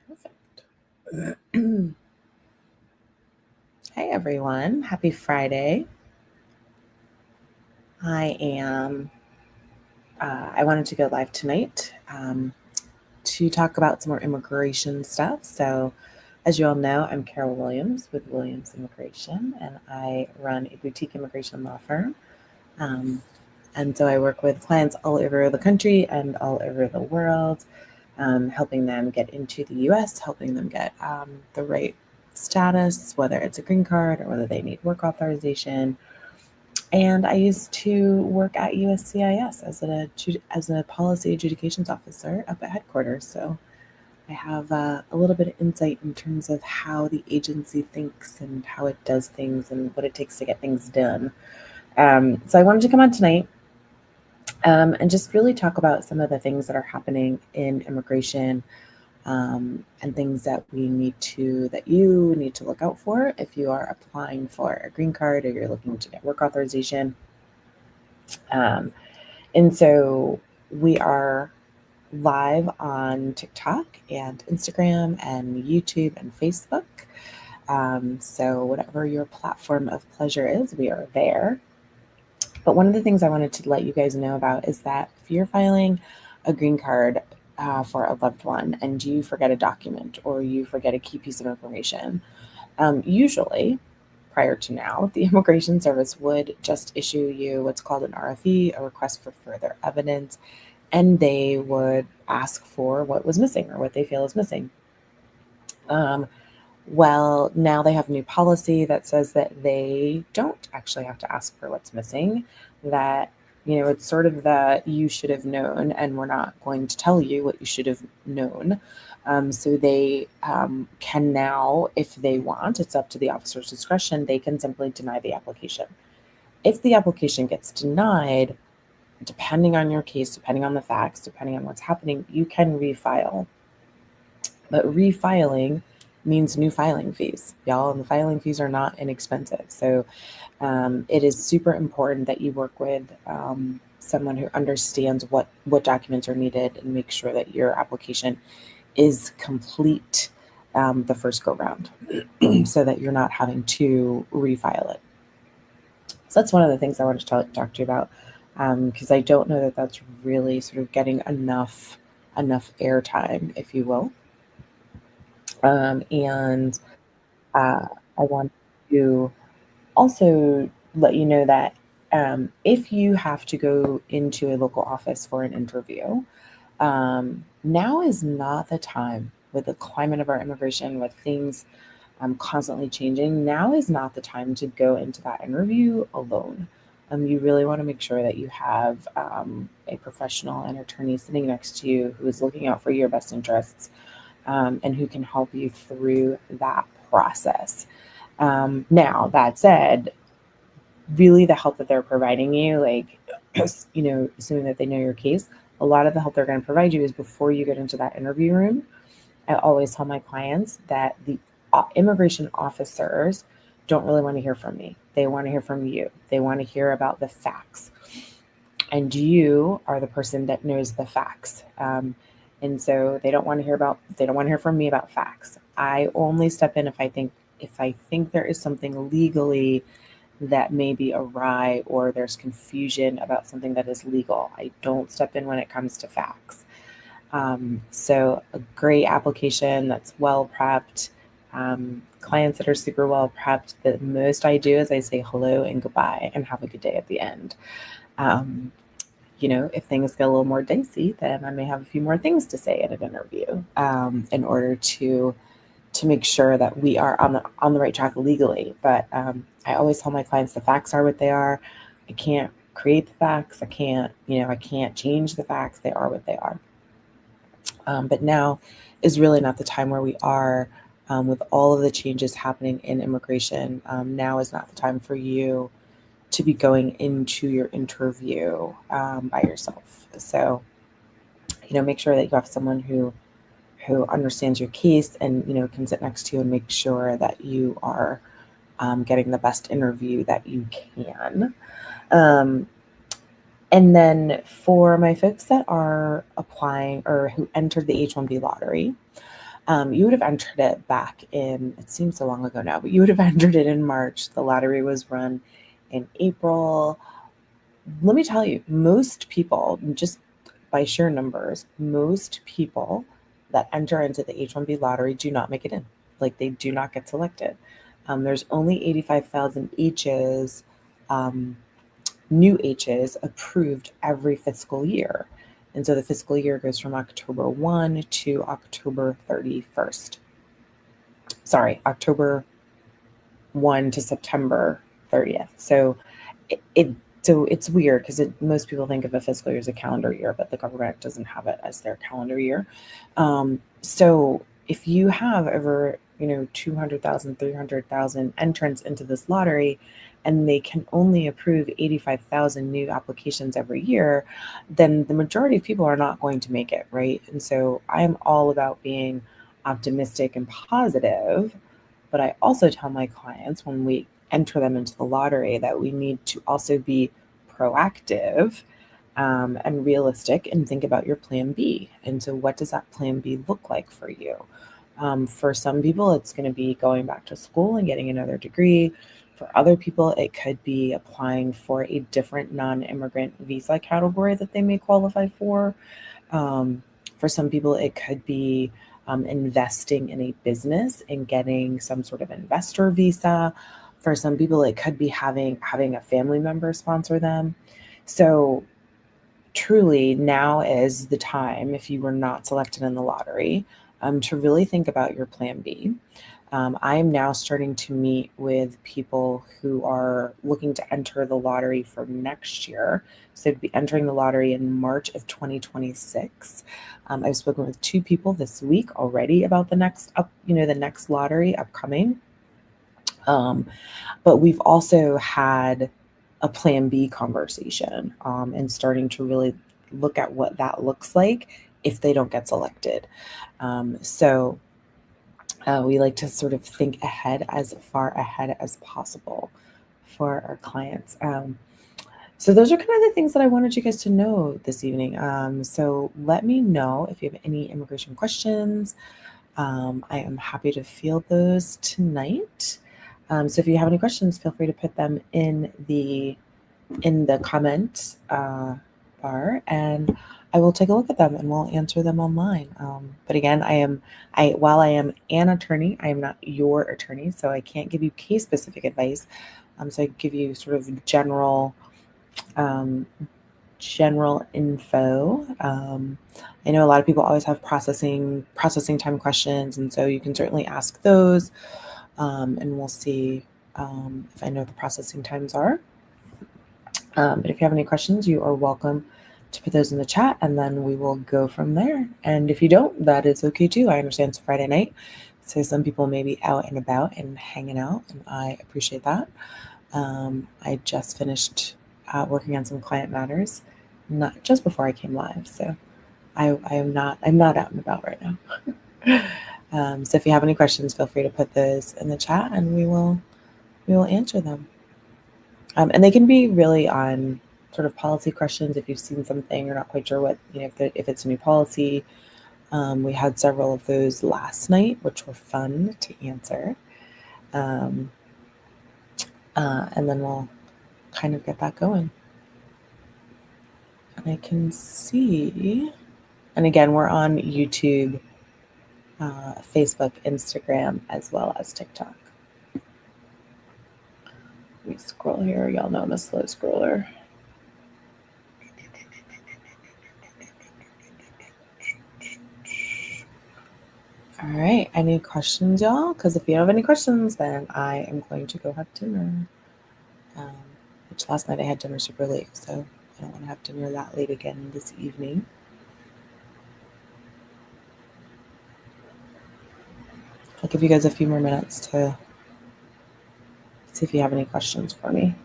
Perfect. Hey everyone, happy Friday. I wanted to go live tonight to talk about some more immigration stuff. So, as you all know, I'm Carol Williams with Williams Immigration, and I run a boutique immigration law firm. And so I work with clients all over the country and all over the world, helping them get into the US, helping them get the right status, whether it's a green card or whether they need work authorization. And I used to work at USCIS as a policy adjudications officer up at headquarters. So I have a little bit of insight in terms of how the agency thinks and how it does things and what it takes to get things done. So I wanted to come on tonight and just really talk about some of the things that are happening in immigration and things that you need to look out for if you are applying for a green card or you're looking to get work authorization. And so we are live on TikTok and Instagram and YouTube and Facebook. So whatever your platform of pleasure is, we are there. But one of the things I wanted to let you guys know about is that if you're filing a green card for a loved one and you forget a document or you forget a key piece of information, usually prior to now, the Immigration Service would just issue you what's called an RFE, a request for further evidence, and they would ask for what was missing or what they feel is missing. Well, now they have a new policy that says that they don't actually have to ask for what's missing, that, it's sort of the you should have known, and we're not going to tell you what you should have known. So they can now, if they want, it's up to the officer's discretion, they can simply deny the application. If the application gets denied, depending on your case, depending on the facts, depending on what's happening, you can refile. But refiling means new filing fees, y'all, and the filing fees are not inexpensive. So it is super important that you work with someone who understands what documents are needed and make sure that your application is complete the first go round so that you're not having to refile it. So that's one of the things I wanted to talk to you about because I don't know that that's really sort of getting enough airtime, if you will. And I want to also let you know that if you have to go into a local office for an interview, now is not the time. With the climate of our immigration, with things constantly changing, now is not the time to go into that interview alone. You really want to make sure that you have a professional, an attorney sitting next to you who is looking out for your best interests and who can help you through that process. Now, that said, really the help that they're providing you, assuming that they know your case, a lot of the help they're going to provide you is before you get into that interview room. I always tell my clients that the immigration officers don't really want to hear from me. They want to hear from you. They want to hear about the facts. And you are the person that knows the facts. And so they don't want to hear from me about facts. I only step in if I think there is something legally that may be awry or there's confusion about something that is legal. I don't step in when it comes to facts. So a great application that's well prepped, clients that are super well prepped, the most I do is I say hello and goodbye and have a good day at the end. If things get a little more dicey, then I may have a few more things to say in an interview in order to make sure that we are on the right track legally. But I always tell my clients the facts are what they are. I can't create the facts. I can't change the facts. They are what they are. But now is really not the time where we are with all of the changes happening in immigration. Now is not the time for you to be going into your interview by yourself. So, make sure that you have someone who understands your case and, can sit next to you and make sure that you are getting the best interview that you can. And then for my folks that are applying or who entered the H-1B lottery, you would have entered it back in, it seems so long ago now, but you would have entered it in March. The lottery was run in April. Let me tell you, most people, just by sheer numbers, most people that enter into the H-1B lottery do not make it in. Like, they do not get selected. There's only 85,000 H's, new H's approved every fiscal year. And so the fiscal year goes from October 1 to October 31st. Sorry, October 1 to September 30th. So it's weird because most people think of a fiscal year as a calendar year, but the government doesn't have it as their calendar year. So if you have over 200,000, 300,000 entrants into this lottery, and they can only approve 85,000 new applications every year, then the majority of people are not going to make it, right? And so I am all about being optimistic and positive, but I also tell my clients when we enter them into the lottery that we need to also be proactive and realistic and think about your plan B. And so, what does that plan B look like for you? For some people, it's going to be going back to school and getting another degree. For other people, it could be applying for a different non immigrant visa category that they may qualify for. For some people, it could be investing in a business and getting some sort of investor visa. For some people, it could be having a family member sponsor them. So truly, now is the time, if you were not selected in the lottery, to really think about your plan B. I am now starting to meet with people who are looking to enter the lottery for next year. So to be entering the lottery in March of 2026. I've spoken with 2 people this week already about the next lottery upcoming. But we've also had a plan B conversation, and starting to really look at what that looks like if they don't get selected. So we like to sort of think ahead, as far ahead as possible for our clients. So those are kind of the things that I wanted you guys to know this evening. So let me know if you have any immigration questions. I am happy to field those tonight. So if you have any questions, feel free to put them in the comment bar, and I will take a look at them and we'll answer them online. But again, while I am an attorney, I am not your attorney, so I can't give you case specific advice. So I give you sort of general info. I know a lot of people always have processing time questions, and so you can certainly ask those, and we'll see if I know what the processing times are. But if you have any questions, you are welcome to put those in the chat, and then we will go from there. And if you don't, that is okay too. I understand it's Friday night, so some people may be out and about and hanging out, and I appreciate that. I just finished working on some client matters, not just before I came live, so I'm not out and about right now. So if you have any questions, feel free to put those in the chat, and we will answer them. And they can be really on sort of policy questions. If you've seen something, you're not quite sure what, if it's a new policy. We had several of those last night, which were fun to answer. And then we'll kind of get that going. And I can see, and again, we're on YouTube, Facebook, Instagram, as well as TikTok. Let me scroll here. Y'all know I'm a slow scroller. All right. Any questions, y'all? Because if you have any questions, then I am going to go have dinner. Which last night I had dinner super late, so I don't want to have dinner that late again this evening. I'll give you guys a few more minutes to see if you have any questions for me.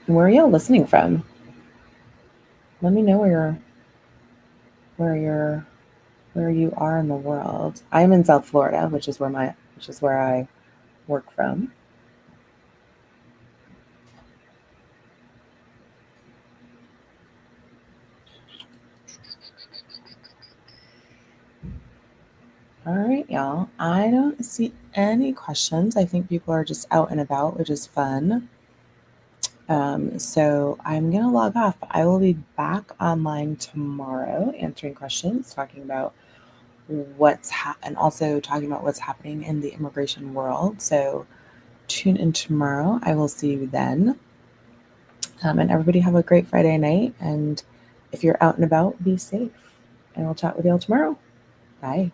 And where are y'all listening from? Let me know where you are in the world. I'm in South Florida, which is where I work from. All right, y'all. I don't see any questions. I think people are just out and about, which is fun. So I'm going to log off, but I will be back online tomorrow answering questions, talking about and also talking about what's happening in the immigration world. So tune in tomorrow. I will see you then. And everybody have a great Friday night. And if you're out and about, be safe. And I'll chat with y'all tomorrow. Bye.